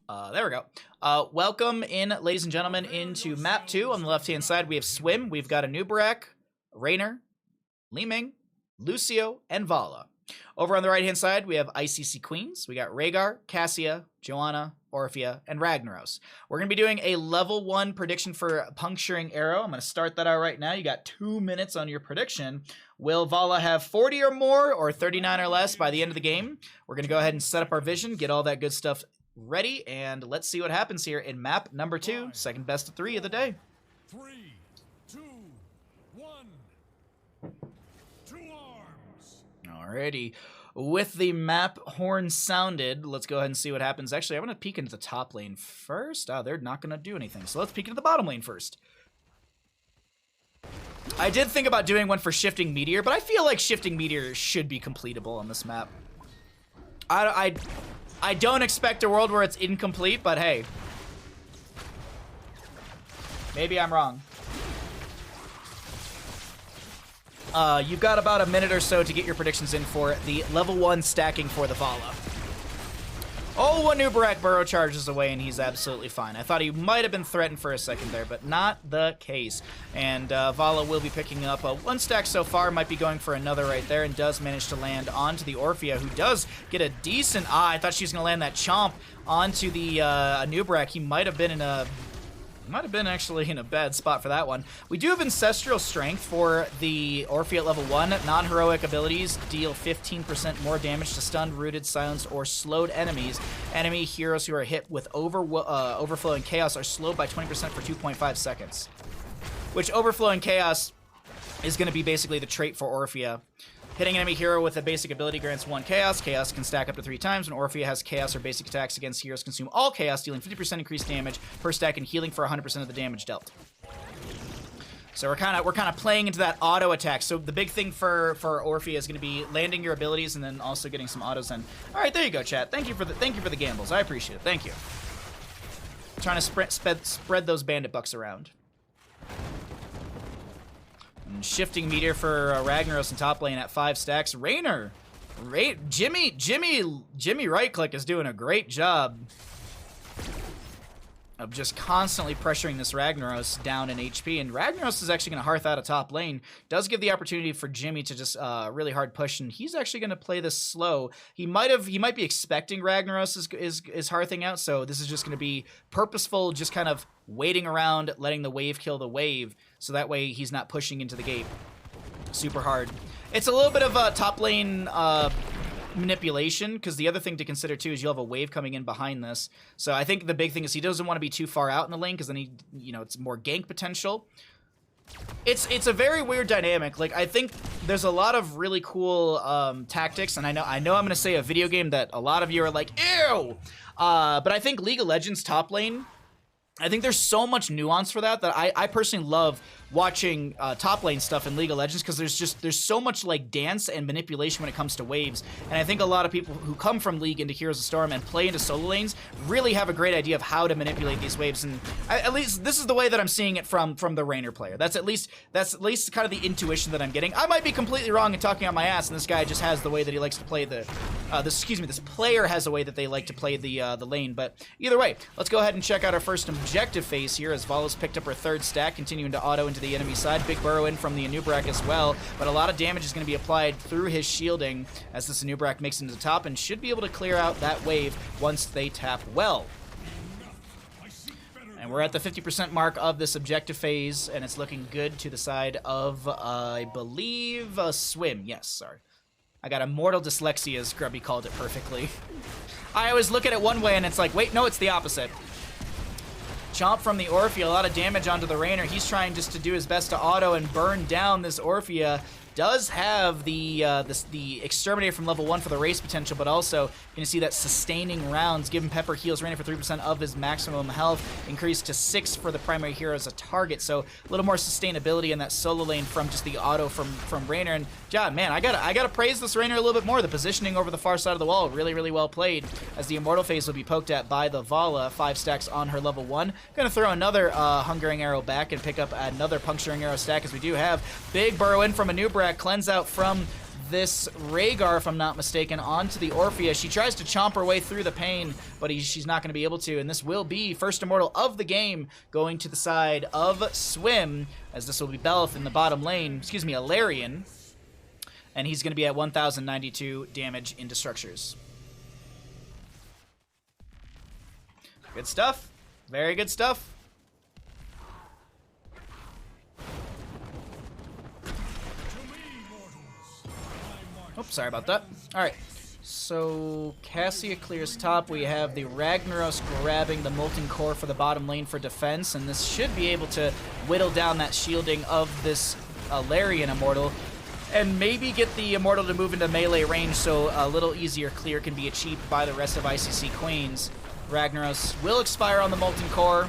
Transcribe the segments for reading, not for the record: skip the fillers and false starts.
There we go. Welcome in, ladies and gentlemen, into map 2. On the left-hand side, we have Swim. We've got Anubarak, Raynor, Li Ming, Lucio, and Vala. Over on the right-hand side, we have ICC Queens. We got Rhaegar, Cassia, Joanna, Orphea, and Ragnaros. We're going to be doing a level 1 prediction for Puncturing Arrow. I'm going to start that out right now. You got 2 minutes on your prediction. Will Vala have 40 or more or 39 or less by the end of the game? We're going to go ahead and set up our vision, get all that good stuff ready, and let's see what happens here in map number 2, second best of 3 of the day. 3, 2, 1. 2 arms. Alrighty. With the map horn sounded, let's go ahead and see what happens. Actually, I'm going to peek into the top lane first. Oh, they're not going to do anything. So let's peek into the bottom lane first. I did think about doing one for Shifting Meteor, but I feel like Shifting Meteor should be completable on this map. I don't expect a world where it's incomplete, but hey. Maybe I'm wrong. You've got about a minute or so to get your predictions in for the level 1 stacking for the Vala. Oh, Anubarak burrow charges away, and he's absolutely fine. I thought he might have been threatened for a second there, but not the case. And Vala will be picking up 1 stack so far, might be going for another right there, and does manage to land onto the Orphea, who does get a decent... I thought she was going to land that chomp onto the Anubarak. He might have been in a... Might have been actually in a bad spot for that one. We do have Ancestral Strength for the Orphea at level 1. Non-heroic abilities deal 15% more damage to stunned, rooted, silenced, or slowed enemies. Enemy heroes who are hit with Overflowing Chaos are slowed by 20% for 2.5 seconds. Which Overflowing Chaos is going to be basically the trait for Orphea. Hitting enemy hero with a basic ability grants 1 Chaos. Chaos can stack up to 3 times. When Orphea has Chaos or basic attacks against heroes, consume all Chaos, dealing 50% increased damage per stack and healing for 100% of the damage dealt. So we're kind of playing into that auto attack. So the big thing for Orphea is going to be landing your abilities and then also getting some autos in. All right, there you go, chat. Thank you for the gambles. I appreciate it. Thank you. Trying to spread those bandit bucks around. And Shifting Meteor for Ragnaros in top lane at 5 stacks. Raynor, Jimmy right click is doing a great job of just constantly pressuring this Ragnaros down in HP, and Ragnaros is actually going to hearth out of top lane. Does give the opportunity for Jimmy to just really hard push, and he's actually going to play this slow. He might be expecting Ragnaros is hearthing out, so this is just going to be purposeful, just kind of waiting around, letting the wave kill the wave, so that way he's not pushing into the gate super hard. It's a little bit of a top lane manipulation, because the other thing to consider too is you'll have a wave coming in behind this. So I think the big thing is he doesn't want to be too far out in the lane, because then it's more gank potential. It's a very weird dynamic. Like, I think there's a lot of really cool tactics, and I know I'm gonna say a video game that a lot of you are like, ew, but I think League of Legends top lane, I think there's so much nuance for that I personally love watching top lane stuff in League of Legends, because there's so much like dance and manipulation when it comes to waves, and I think a lot of people who come from League into Heroes of Storm and play into solo lanes really have a great idea of how to manipulate these waves, and at least this is the way that I'm seeing it from the Raynor player. That's at least kind of the intuition that I'm getting. I might be completely wrong and talking on my ass, and this guy just has the way that he likes to play this player has a way that they like to play the lane. But either way, let's go ahead and check out our first objective phase here, as Vala's picked up her 3rd stack, continuing to auto into the enemy side. Big burrow in from the Anubarak as well, but a lot of damage is going to be applied through his shielding as this Anubarak makes it into the top, and should be able to clear out that wave once they tap well. And we're at the 50% mark of this objective phase, and it's looking good to the side of, I believe, Swim. Yes, sorry. I got immortal dyslexia, as Grubby called it perfectly. I always look at it one way, and it's like, wait, no, it's the opposite. Chomp from the Orphea, a lot of damage onto the Raynor. He's trying just to do his best to auto and burn down this Orphea. Does have the Exterminator from level 1 for the race potential, but also you're going to see that sustaining rounds. Given Pepper heals Raynor for 3% of his maximum health, increased to 6 for the primary hero as a target. So a little more sustainability in that solo lane from just the auto from Raynor. And yeah, man, I gotta praise this Raynor a little bit more. The positioning over the far side of the wall, really, really well played, as the Immortal phase will be poked at by the Vala. 5 stacks on her level 1. Gonna throw another Hungering Arrow back and pick up another Puncturing Arrow stack, as we do have big burrow in from Anubarak. Cleanse out from this Rhaegar, if I'm not mistaken, onto the Orphea. She tries to chomp her way through the pain, but she's not going to be able to, and this will be first Immortal of the game going to the side of Swim, as this will be Belth in the bottom lane, excuse me, Alarion, and he's going to be at 1,092 damage into structures. Good stuff. Very good stuff. Oops, sorry about that. Alright, so Cassia clears top. We have the Ragnaros grabbing the Molten Core for the bottom lane for defense, and this should be able to whittle down that shielding of this Alarion Immortal, and maybe get the Immortal to move into melee range so a little easier clear can be achieved by the rest of ICC Queens. Ragnaros will expire on the Molten Core,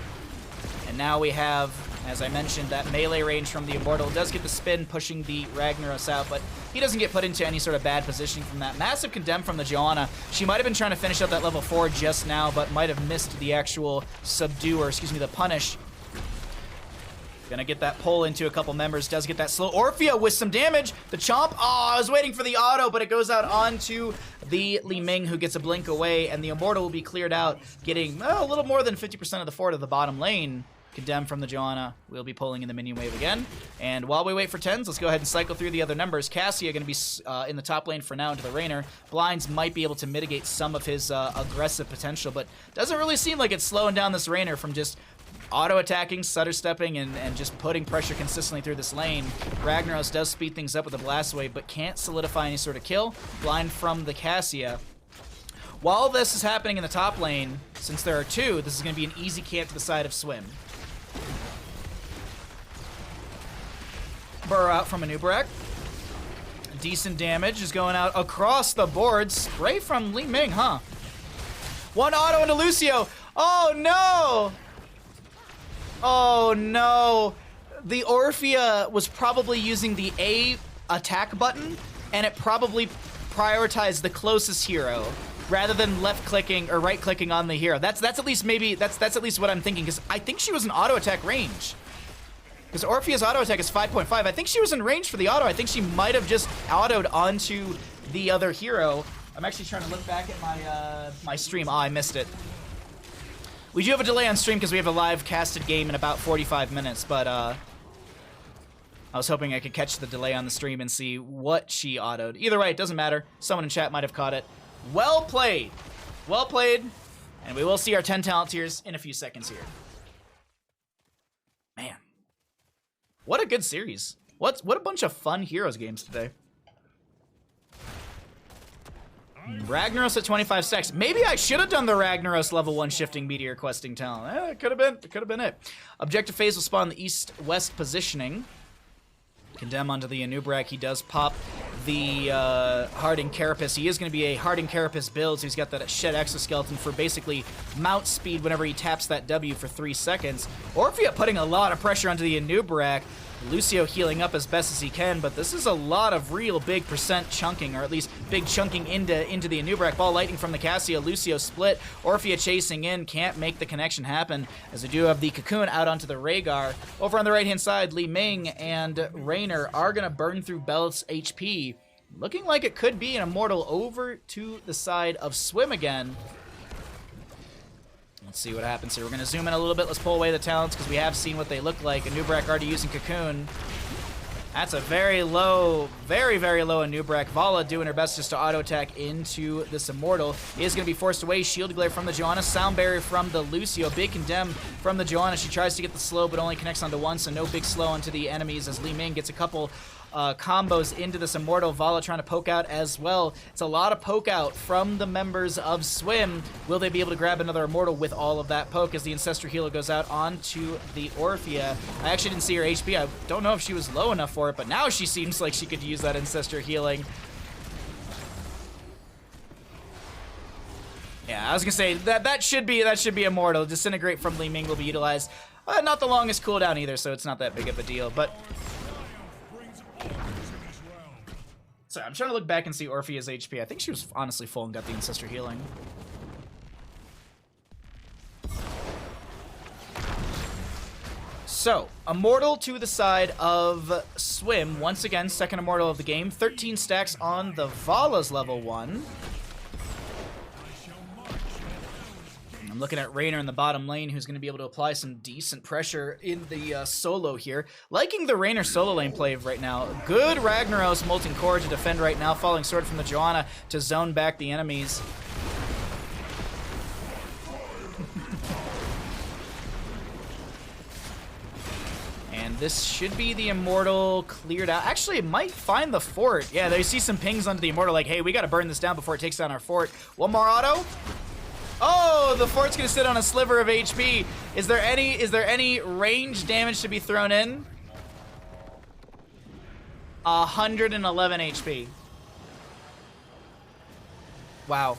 and now we have, as I mentioned, that melee range from the Immortal. Does get the spin, pushing the Ragnaros out, but he doesn't get put into any sort of bad positioning from that. Massive condemn from the Joanna. She might have been trying to finish up that level 4 just now, but might have missed the actual subdue, or excuse me, the punish. Gonna get that pull into a couple members. Does get that slow Orphea with some damage. The chomp. Oh, I was waiting for the auto, but it goes out onto the Li Ming, who gets a blink away, and the Immortal will be cleared out, getting a little more than 50% of the fort of the bottom lane. Condemn from the Joanna. We'll be pulling in the minion wave again. And while we wait for 10s, let's go ahead and cycle through the other numbers. Cassia going to be in the top lane for now into the Rainer. Blinds might be able to mitigate some of his aggressive potential, but doesn't really seem like it's slowing down this Rainer from just auto-attacking, stutter-stepping, and just putting pressure consistently through this lane. Ragnaros does speed things up with a blast wave, but can't solidify any sort of kill. Blind from the Cassia. While this is happening in the top lane, since there are two, this is going to be an easy camp to the side of Swim. Burrow out from Anubarak. Decent damage is going out across the board. Spray from Li Ming, huh? One auto into Lucio. Oh, no! Oh, no. The Orphea was probably using the A attack button, and it probably prioritized the closest hero rather than left-clicking or right-clicking on the hero. That's at least maybe, that's at least what I'm thinking, because I think she was in auto-attack range. Because Orphea's auto-attack is 5.5. I think she was in range for the auto. I think she might have just autoed onto the other hero. I'm actually trying to look back at my my stream. Oh, I missed it. We do have a delay on stream because we have a live casted game in about 45 minutes, but I was hoping I could catch the delay on the stream and see what she autoed. Either way, it doesn't matter. Someone in chat might have caught it. Well played. Well played. And we will see our 10 talent tiers in a few seconds here. Man. What a good series. What a bunch of fun Heroes games today. Ragnaros at 25 stacks. Maybe I should have done the Ragnaros level 1 shifting meteor questing talent. It could have been. It could have been it. Objective phase will spawn the east-west positioning. Condemn onto the Anubarak. He does pop the Hardened Carapace. He is going to be a Hardened Carapace build, so he's got that shed exoskeleton for basically mount speed whenever he taps that W for 3 seconds. Orphea putting a lot of pressure onto the Anubarak. Lucio healing up as best as he can, but this is a lot of real big percent chunking, or at least big chunking into the Anubarak. Ball lightning from the Cassia. Lucio split. Orphea chasing in. Can't make the connection happen, as we do have the Cocoon out onto the Rhaegar. Over on the right-hand side, Li Ming and Rainer are going to burn through Belt's HP. Looking like it could be an Immortal over to the side of Swim again. Let's see what happens here. We're going to zoom in a little bit. Let's pull away the talents because we have seen what they look like. Anubarak already using Cocoon. That's a very low, very, very low Anubarak. Vala doing her best just to auto-attack into this Immortal. He is going to be forced away. Shield Glare from the Joanna. Sound Barrier from the Lucio. Big Condemn from the Joanna. She tries to get the slow, but only connects onto one, so no big slow onto the enemies as Li Ming gets a couple combos into this Immortal. Vala trying to poke out as well. It's a lot of poke out from the members of Swim. Will they be able to grab another Immortal with all of that poke as the Ancestor Healer goes out onto the Orphea? I actually didn't see her HP. I don't know if she was low enough for it, but now she seems like she could use that Ancestor Healing. Yeah, I was gonna say that should be Immortal. Disintegrate from Li Ming will be utilized. Not the longest cooldown either, so it's not that big of a deal, but sorry, I'm trying to look back and see Orphea's HP. I think she was honestly full and got the Ancestor Healing. So, Immortal to the side of Swim. Once again, second Immortal of the game. 13 stacks on the Vala's level 1. I'm looking at Raynor in the bottom lane, who's going to be able to apply some decent pressure in the solo here. Liking the Raynor solo lane play right now. Good Ragnaros Molten Core to defend right now. Falling Sword from the Johanna to zone back the enemies. And this should be the Immortal cleared out. Actually, it might find the fort. Yeah, they see some pings onto the Immortal like, hey, we got to burn this down before it takes down our fort. One more auto. Oh, the fort's gonna sit on a sliver of HP. Is there any range damage to be thrown in? 111 HP. Wow.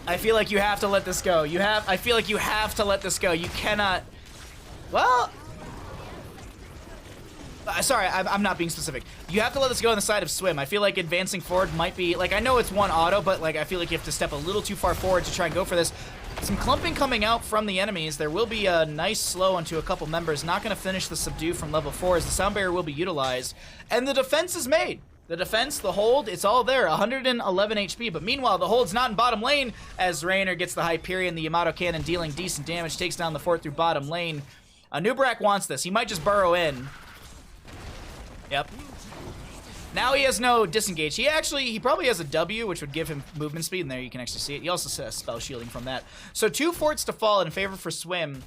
I feel like you have to let this go. I feel like you have to let this go. You cannot. Well. Sorry, I'm not being specific. You have to let this go on the side of Swim. I feel like advancing forward might be, like, I know it's one auto, but, like, I feel like you have to step a little too far forward to try and go for this. Some clumping coming out from the enemies. There will be a nice slow onto a couple members. Not going to finish the subdue from level 4 as the sound barrier will be utilized. And the defense is made. The defense, the hold, it's all there. 111 HP. But meanwhile, the hold's not in bottom lane as Raynor gets the Hyperion, the Yamato Cannon dealing decent damage, takes down the fort through bottom lane. Nubrak wants this. He might just burrow in. Yep. Now he has no disengage. He probably has a W, which would give him movement speed, and there you can actually see it. He also has spell shielding from that. So 2 forts to fall in favor for Swim,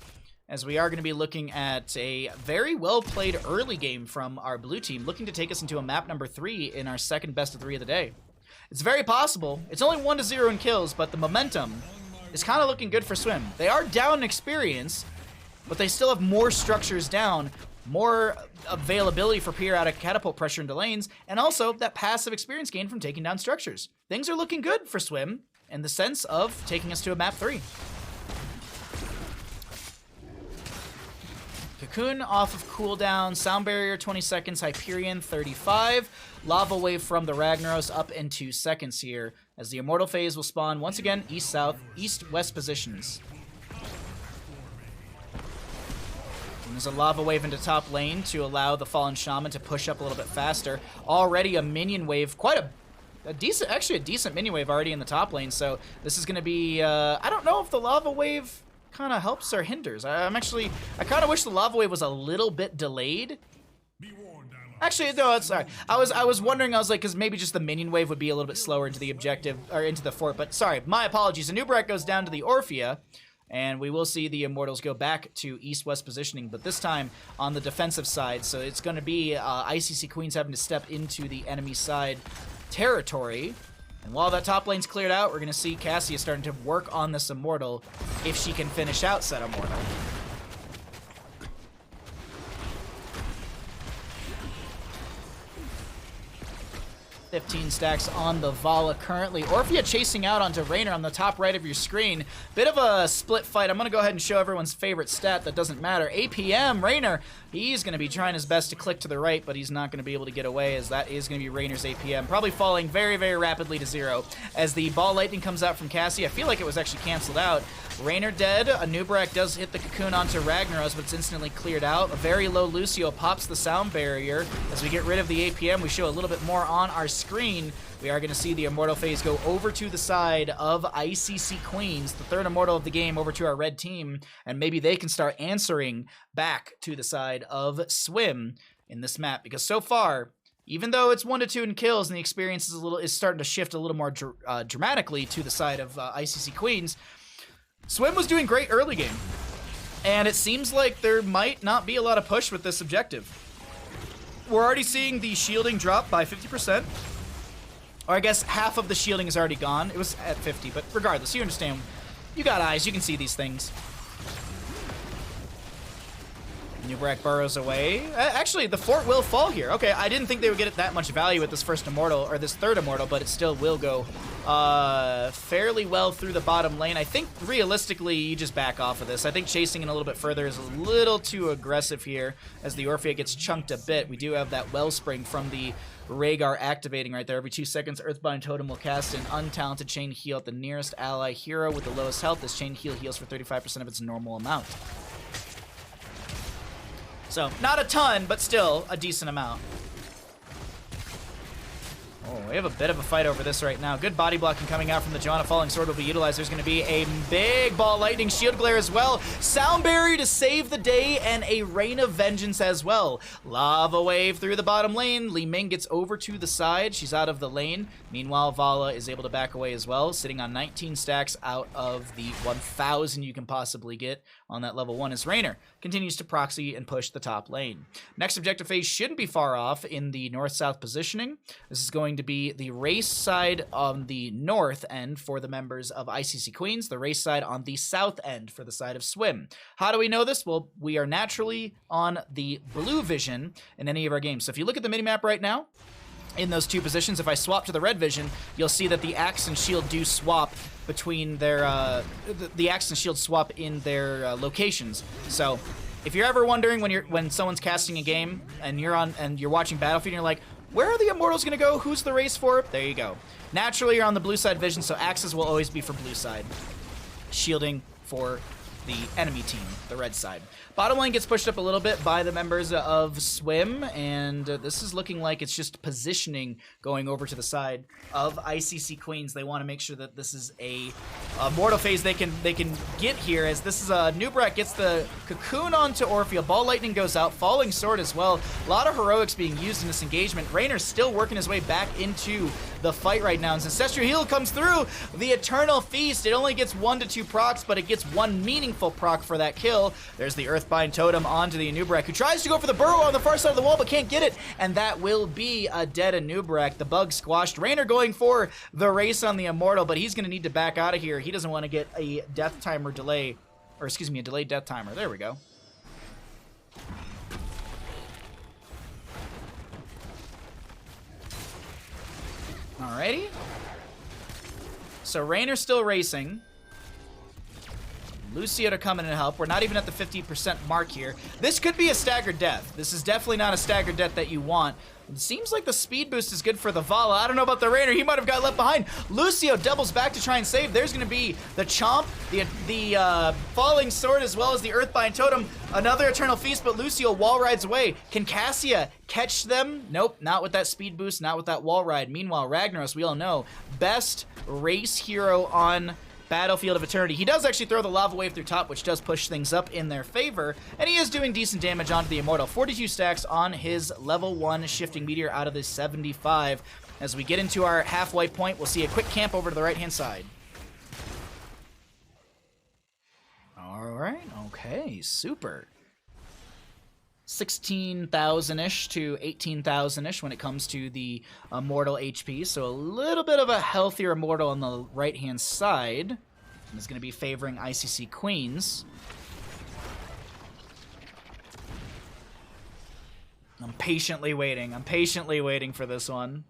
as we are going to be looking at a very well-played early game from our blue team, looking to take us into a map number 3 in our second best of 3 of the day. It's very possible. It's only 1-0 in kills, but the momentum is kind of looking good for Swim. They are down in experience, but they still have more structures down, more availability for periodic catapult pressure into lanes, and also that passive experience gain from taking down structures. Things are looking good for Swim in the sense of taking us to a map 3. Cocoon off of cooldown, Sound Barrier 20 seconds, Hyperion 35, Lava Wave from the Ragnaros up in 2 seconds here, as the Immortal phase will spawn once again east-south, east-west positions. There's a Lava Wave into top lane to allow the Fallen Shaman to push up a little bit faster. Already a minion wave, quite a decent, actually a decent minion wave already in the top lane. So this is going to be, I don't know if the Lava Wave kind of helps or hinders. I kind of wish the Lava Wave was a little bit delayed. Actually, no, sorry. I was wondering, I was like, because maybe just the minion wave would be a little bit slower into the objective, or into the fort. But sorry, my apologies. Anubrak goes down to the Orphea. And we will see the Immortals go back to east-west positioning, but this time on the defensive side. So it's going to be ICC Queens having to step into the enemy side territory. And while that top lane's cleared out, we're going to see Cassia starting to work on this Immortal if she can finish out said Immortal. 15 stacks on the Vala currently. Orphea chasing out onto Raynor on the top right of your screen. Bit of a split fight. I'm going to go ahead and show everyone's favorite stat that doesn't matter. APM, Raynor, he's going to be trying his best to click to the right, but he's not going to be able to get away, as that is going to be Raynor's APM. Probably falling very, very rapidly to 0. As the ball lightning comes out from Cassie, I feel like it was actually canceled out. Raynor dead. Nubrak does hit the cocoon onto Ragnaros, but it's instantly cleared out. A very low Lucio pops the sound barrier. As we get rid of the APM, we show a little bit more on our screen. We are going to see the Immortal phase go over to the side of ICC Queens, the third Immortal of the game, over to our red team, and maybe they can start answering back to the side of Swim in this map, because so far, even though it's 1-2 in kills and the experience is starting to shift a little more dramatically to the side of ICC Queens, Swim was doing great early game, and it seems like there might not be a lot of push with this objective. We're already seeing the shielding drop by 50%, or I guess half of the shielding is already gone. It was at 50, but regardless, you understand. You got eyes, you can see these things. Nubrak burrows away. Actually, the fort will fall here. Okay, I didn't think they would get it that much value with this first Immortal, or this third Immortal, but it still will go fairly well through the bottom lane. I think realistically you just back off of this. I think chasing it a little bit further is a little too aggressive here as the Orphea gets chunked a bit. We do have that Wellspring from the Rhaegar activating right there. Every 2 seconds, Earthbind Totem will cast an untalented Chain Heal at the nearest ally hero with the lowest health. This Chain Heal heals for 35% of its normal amount. So, not a ton, but still a decent amount. Oh, we have a bit of a fight over this right now. Good body blocking coming out from the Johanna. Falling Sword will be utilized. There's going to be a big ball lightning shield glare as well. Sound Barrier to save the day and a Rain of Vengeance as well. Lava Wave through the bottom lane. Li Ming gets over to the side. She's out of the lane. Meanwhile, Vala is able to back away as well, sitting on 19 stacks out of the 1,000 you can possibly get on that level 1 as Raynor continues to proxy and push the top lane. Next objective phase shouldn't be far off in the north-south positioning. This is going to be the race side on the north end for the members of ICC Queens, the race side on the south end for the side of Swim. How do we know this? Well, we are naturally on the blue vision in any of our games. So if you look at the minimap right now, in those two positions, if I swap to the red vision, you'll see that the axe and shield do swap between their the axe and shield swap in their locations. So if you're ever wondering when someone's casting a game and you're watching Battlefield and you're like, where are the Immortals gonna go? Who's the race for? There you go. Naturally, you're on the blue side vision, so axes will always be for blue side, shielding for the enemy team, the red side. Bottom lane gets pushed up a little bit by the members of Swim, and this is looking like it's just positioning going over to the side of ICC Queens. They want to make sure that this is a mortal phase they can get here, as this is Nubrak gets the cocoon onto Orphea. Ball Lightning goes out, Falling Sword as well. A lot of heroics being used in this engagement. Raynor's still working his way back into the fight right now. As Ancestral Heal comes through, the Eternal Feast, it only gets 1 to 2 procs, but it gets 1 meaningful proc for that kill. There's the Earthbind Totem onto the Anubrak, who tries to go for the burrow on the far side of the wall, but can't get it, and that will be a dead Anubrak. The bug squashed. Raynor going for the race on the Immortal, but he's going to need to back out of here. He doesn't want to get a death timer delay, or excuse me, a delayed death timer. There we go. Alrighty. So Raynor's still racing. Lucio to come in and help. We're not even at the 50% mark here. This could be a staggered death. This is definitely not a staggered death that you want. It seems like the speed boost is good for the Vala. I don't know about the Raynor. He might have got left behind. Lucio doubles back to try and save. There's going to be the Chomp, the Falling Sword, as well as the Earthbind Totem. Another Eternal Feast, but Lucio wall rides away. Can Cassia catch them? Nope, not with that speed boost, not with that wall ride. Meanwhile, Ragnaros, we all know, best race hero on Battlefield of Eternity. He does actually throw the Lava Wave through top, which does push things up in their favor, and he is doing decent damage onto the Immortal. 42 stacks on his level 1 Shifting Meteor out of the 75. As we get into our halfway point, we'll see a quick camp over to the right-hand side. Alright, okay, super. 16,000-ish to 18,000-ish when it comes to the Immortal HP, so a little bit of a healthier Immortal on the right-hand side. And is going to be favoring ICC Queens. I'm patiently waiting. I'm patiently waiting for this one.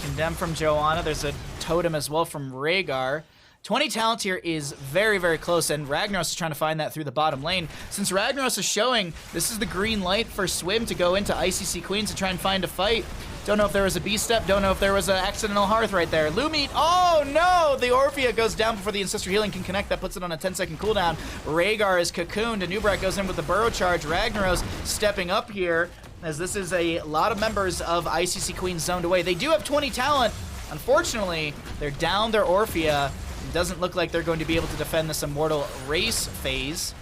Condemn from Johanna. There's a totem as well from Rhaegar. 20 talent here is very, very close, and Ragnaros is trying to find that through the bottom lane. Since Ragnaros is showing, this is the green light for Swim to go into ICC Queens to try and find a fight. Don't know if there was a B-step, don't know if there was an accidental hearth right there. Lumit, oh no! The Orphea goes down before the Ancestral Healing can connect. That puts it on a 10-second cooldown. Rhaegar is cocooned, and Nubrak goes in with the burrow charge. Ragnaros stepping up here, as this is a lot of members of ICC Queens zoned away. They do have 20 talent. Unfortunately, they're down their Orphea. It doesn't look like they're going to be able to defend this Immortal race phase.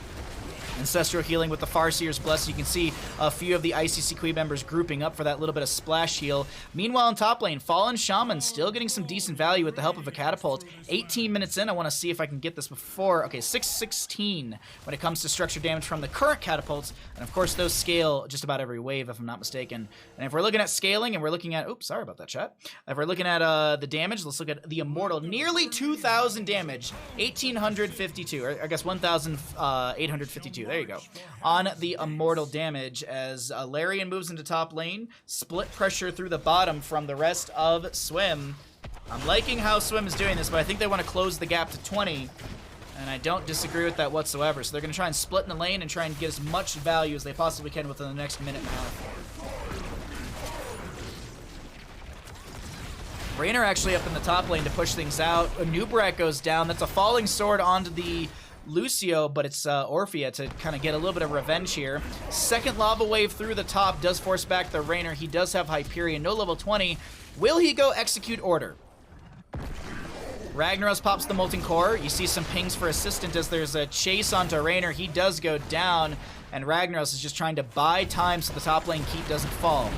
Ancestral Healing with the Farseer's Bless. You can see a few of the ICC Queen members grouping up for that little bit of splash heal. Meanwhile, in top lane, Fallen Shaman still getting some decent value with the help of a catapult. 18 minutes in, I want to see if I can get this before. Okay, 616 when it comes to structure damage from the current catapults. And of course, those scale just about every wave, if I'm not mistaken. And if we're looking at scaling and we're looking at, oops, sorry about that, chat. If we're looking at the damage, let's look at the Immortal. Nearly 2,000 damage, 1,852, or I guess 1,852. you. There you go. On the immortal damage as Larian moves into top lane. Split pressure through the bottom from the rest of Swim. I'm liking how Swim is doing this, but I think they want to close the gap to 20. And I don't disagree with that whatsoever. So they're going to try and split in the lane and try and get as much value as they possibly can within the next minute and a half. Raynor actually up in the top lane to push things out. Nubrak goes down. That's a falling sword onto the Lucio, but it's Orphea to kind of get a little bit of revenge here. Second lava wave through the top does force back the Raynor. He does have Hyperion, no level 20. Will he go execute order? Ragnaros pops the Molten Core. You see some pings for Assistant as there's a chase onto Raynor. He does go down, and Ragnaros is just trying to buy time so the top lane keep doesn't fall.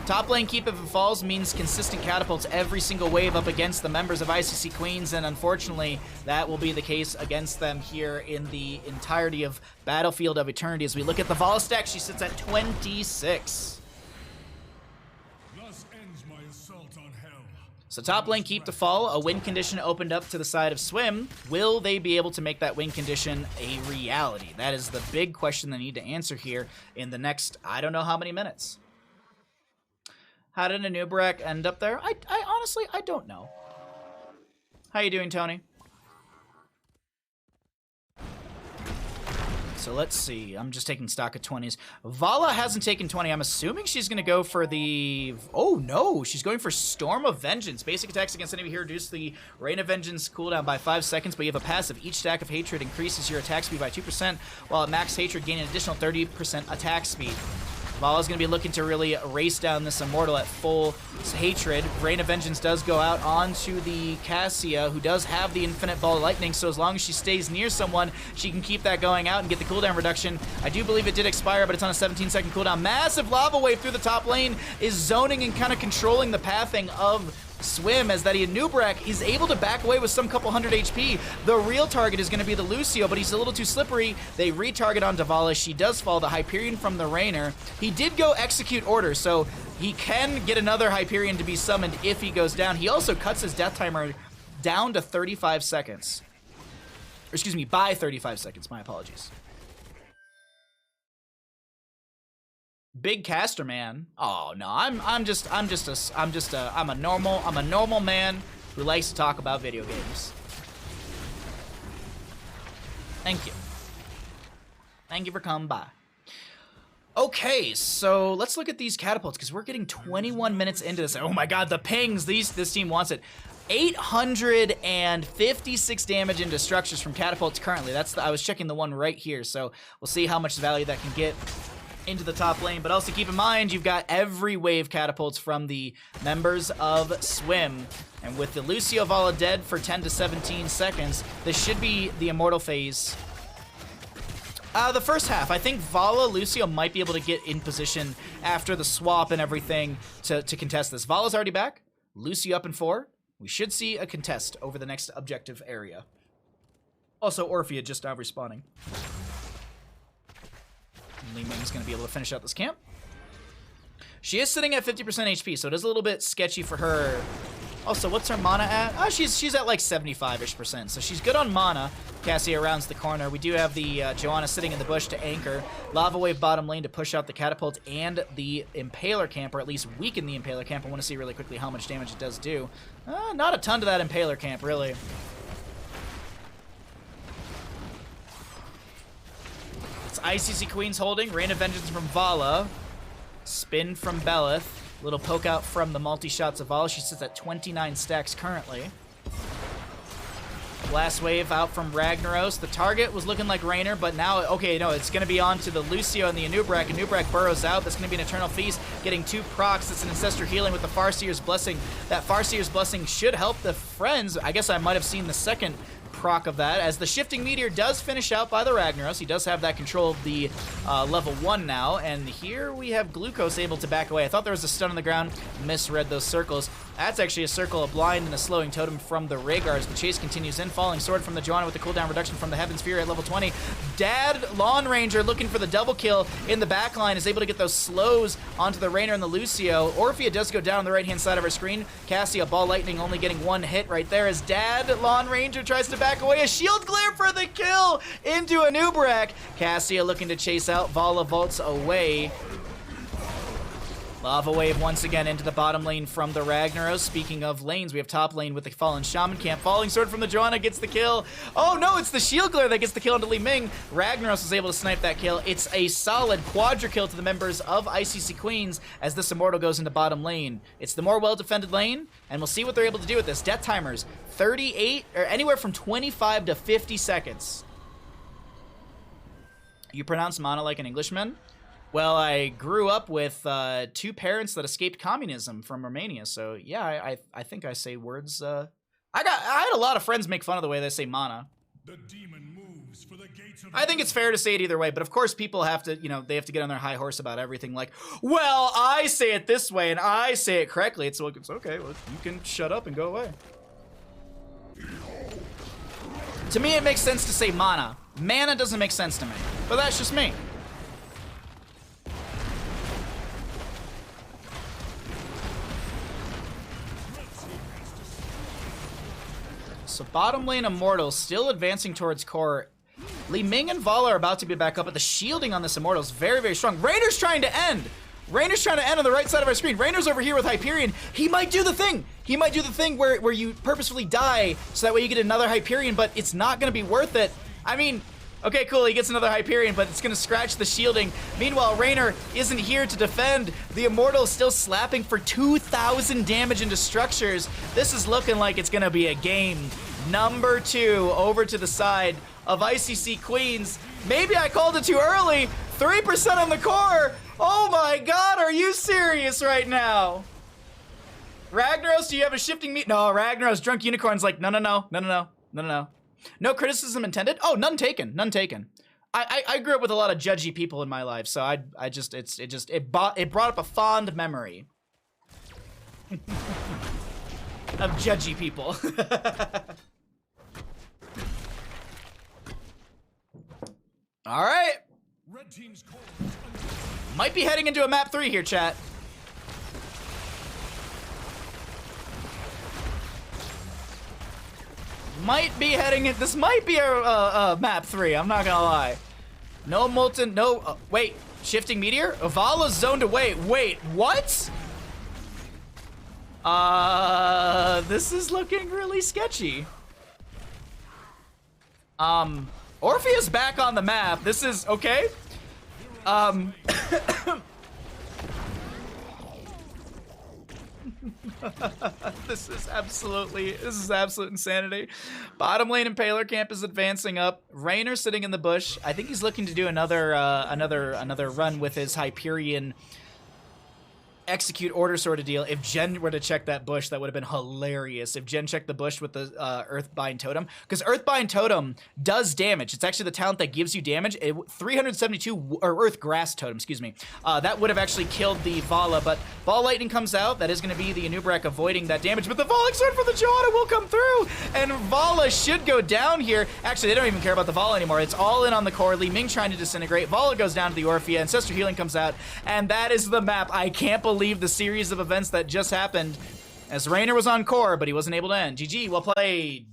Top lane keep, if it falls, means consistent catapults every single wave up against the members of ICC Queens, and unfortunately, that will be the case against them here in the entirety of Battlefield of Eternity. As we look at the Vala stack, she sits at 26. Thus ends my assault on hell. So top lane keep to fall, a win condition opened up to the side of Swim. Will they be able to make that win condition a reality? That is the big question they need to answer here in the next, I don't know how many minutes. How did Nubrak end up there? I honestly, I don't know. How you doing, Tony? So let's see. I'm just taking stock of 20s. Vala hasn't taken 20. I'm assuming she's going to go for the... Oh, no. She's going for Storm of Vengeance. Basic attacks against enemy here reduce the Rain of Vengeance cooldown by 5 seconds, but you have a passive. Each stack of Hatred increases your attack speed by 2%, while at max Hatred, gain an additional 30% attack speed. Vala's going to be looking to really race down this Immortal at full Hatred. Rain of Vengeance does go out onto the Cassia, who does have the Infinite Ball of Lightning, so as long as she stays near someone, she can keep that going out and get the cooldown reduction. I do believe it did expire, but it's on a 17-second cooldown. Massive Lava Wave through the top lane is zoning and kind of controlling the pathing of Swim, as that Nubrak is able to back away with some couple hundred HP. The real target is going to be the Lucio, but he's a little too slippery. They retarget on Vala. She does fall. The Hyperion from the Raynor. He did go execute order, so he can get another Hyperion to be summoned if he goes down. He also cuts his death timer down to 35 seconds. Or excuse me, by 35 seconds. My apologies. Big caster man. Oh no, I'm a normal man who likes to talk about video games. Thank you. Thank you for coming by. Okay, so let's look at these catapults because we're getting 21 minutes into this. Oh my god, the pings. This team wants it. 856 damage into structures from catapults currently. I was checking the one right here, so we'll see how much value that can get into the top lane, but also keep in mind you've got every wave catapults from the members of Swim, and with the Lucio Vala dead for 10 to 17 seconds, this should be the Immortal phase. The first half, I think Vala, Lucio might be able to get in position after the swap and everything to contest this. Vala's already back, Lucio up in 4. We should see a contest over the next objective area. Also, Orphea just now respawning. Li Ming's going to be able to finish out this camp. She is sitting at 50% HP, so it is a little bit sketchy for her. Also, what's her mana at? Oh, she's at like 75-ish%, so she's good on mana. Cassia rounds the corner. We do have the Joanna sitting in the bush to anchor. Lava Wave bottom lane to push out the catapult and the Impaler camp, or at least weaken the Impaler camp. I want to see really quickly how much damage it does do. Not a ton to that Impaler camp, really. ICC Queen's holding. Rain of Vengeance from Vala. Spin from Belith. Little poke out from the multi-shots of Vala. She sits at 29 stacks currently. Blast Wave out from Ragnaros. The target was looking like Raynor, but now, okay, no, it's going to be on to the Lucio and the Nubrak. Nubrak burrows out. That's going to be an Eternal Feast. Getting 2 procs. It's an Ancestor Healing with the Farseer's Blessing. That Farseer's Blessing should help the friends. I guess I might have seen the second proc of that, as the Shifting Meteor does finish out by the Ragnaros. He does have that control of the level 1 now, and here we have Glucose able to back away. I thought there was a stun on the ground, misread those circles. That's actually a circle of blind and a slowing totem from the Rhaegar as the chase continues in. Falling Sword from the Joanna with the cooldown reduction from the Heaven's Fury at level 20. Dad, Lawn Ranger, looking for the double kill in the backline, is able to get those slows onto the Raynor and the Lucio. Orphea does go down on the right-hand side of our screen. Cassia, Ball Lightning, only getting one hit right there as Dad, Lawn Ranger, tries to back away. A shield glare for the kill into a Nubrak. Cassia looking to chase out. Vala vaults away. Lava Wave once again into the bottom lane from the Ragnaros. Speaking of lanes, we have top lane with the Fallen Shaman Camp. Falling Sword from the Joanna gets the kill. Oh no, it's the Shield Glare that gets the kill onto Li Ming. Ragnaros is able to snipe that kill. It's a solid quadra kill to the members of ICC Queens as this Immortal goes into bottom lane. It's the more well-defended lane, and we'll see what they're able to do with this. Death timers, 38, or anywhere from 25 to 50 seconds. You pronounce mana like an Englishman? Well, I grew up with two parents that escaped communism from Romania, so yeah, I think I say words. I had a lot of friends make fun of the way they say mana. The demon moves for the gates of I think it's fair to say it either way, but of course people have to, you know, they have to get on their high horse about everything. Like, well, I say it this way and I say it correctly. It's okay. Well, you can shut up and go away. To me, it makes sense to say mana. Mana doesn't make sense to me, but that's just me. So bottom lane Immortal still advancing towards core. Li Ming and Vala are about to be back up, but the shielding on this Immortal is very, very strong. Raynor's trying to end. Raynor's trying to end on the right side of our screen. Raynor's over here with Hyperion. He might do the thing. He might do the thing where you purposefully die so that way you get another Hyperion, but it's not going to be worth it. I mean, okay, cool, he gets another Hyperion, but it's going to scratch the shielding. Meanwhile, Raynor isn't here to defend. The Immortal is still slapping for 2,000 damage into structures. This is looking like it's going to be a game. Number 2 over to the side of ICC Queens. Maybe I called it too early. 3% on the core. Oh my god, are you serious right now? Ragnaros, do you have a shifting meat? No, Ragnaros, Drunk Unicorn's like, no. No criticism intended? Oh, none taken, none taken. I grew up with a lot of judgy people in my life, so it brought up a fond memory of judgy people. All right. Red team's core. Might be heading into a map 3 here, chat. Might be heading in. This might be a map 3. I'm not gonna lie. No molten. No. Wait. Shifting meteor. Avala's zoned away. Wait. What? This is looking really sketchy. Orphea's back on the map. This is okay. This is absolute insanity. Bottom lane Impaler Camp is advancing up. Raynor sitting in the bush. I think he's looking to do another run with his Hyperion execute order sort of deal. If Jen were to check that bush, that would have been hilarious. If Jen checked the bush with the Earthbind Totem, because Earthbind Totem does damage. It's actually the talent that gives you damage. 372 or Earth Grass Totem, excuse me. That would have actually killed the Vala, but Ball Lightning comes out. That is going to be the Anubrak avoiding that damage, but the Volley Sword for the Johanna will come through, and Vala should go down here. Actually, they don't even care about the Vala anymore. It's all in on the core. Li Ming trying to disintegrate. Vala goes down to the Orphea. Ancestor Healing comes out, and that is the map. I can't believe the series of events that just happened as Raynor was on core, but he wasn't able to end. GG, well played.